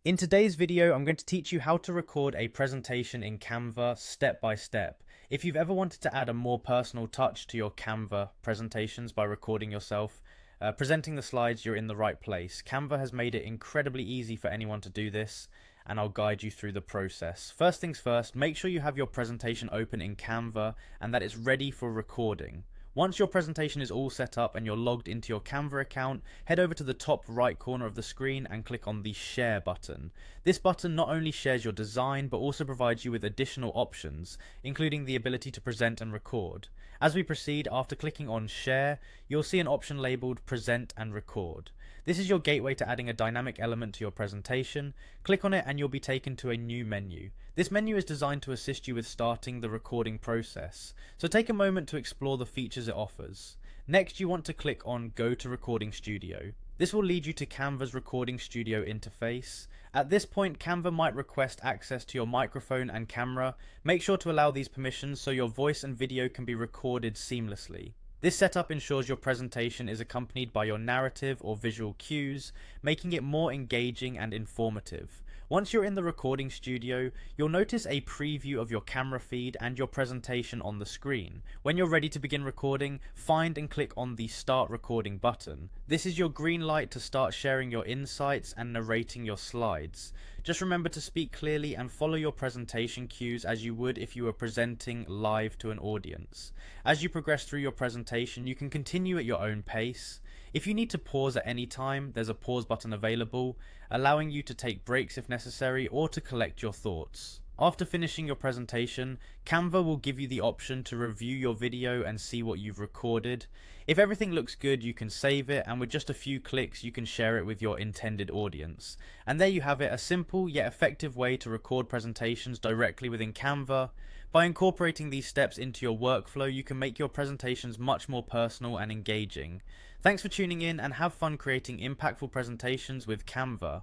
In today's video, I'm going to teach you how to record a presentation in Canva step by step. If you've ever wanted to add a more personal touch to your Canva presentations by recording yourself, presenting the slides, you're in the right place. Canva has made it incredibly easy for anyone to do this, and I'll guide you through the process. First things first, make sure you have your presentation open in Canva and that it's ready for recording. Once your presentation is all set up and you're logged into your Canva account, head over to the top right corner of the screen and click on the Share button. This button not only shares your design, but also provides you with additional options, including the ability to present and record. As we proceed, after clicking on Share, you'll see an option labeled Present and Record. This is your gateway to adding a dynamic element to your presentation. Click on it and you'll be taken to a new menu. This menu is designed to assist you with starting the recording process, so take a moment to explore the features it offers. Next, you want to click on Go to Recording Studio. This will lead you to Canva's Recording Studio interface. At this point, Canva might request access to your microphone and camera. Make sure to allow these permissions so your voice and video can be recorded seamlessly. This setup ensures your presentation is accompanied by your narrative or visual cues, making it more engaging and informative. Once you're in the recording studio, you'll notice a preview of your camera feed and your presentation on the screen. When you're ready to begin recording, find and click on the Start Recording button. This is your green light to start sharing your insights and narrating your slides. Just remember to speak clearly and follow your presentation cues as you would if you were presenting live to an audience. As you progress through your presentation, you can continue at your own pace. If you need to pause at any time, there's a pause button available, allowing you to take breaks if necessary or to collect your thoughts. After finishing your presentation, Canva will give you the option to review your video and see what you've recorded. If everything looks good, you can save it, and with just a few clicks you can share it with your intended audience. And there you have it, a simple yet effective way to record presentations directly within Canva. By incorporating these steps into your workflow, you can make your presentations much more personal and engaging. Thanks for tuning in and have fun creating impactful presentations with Canva.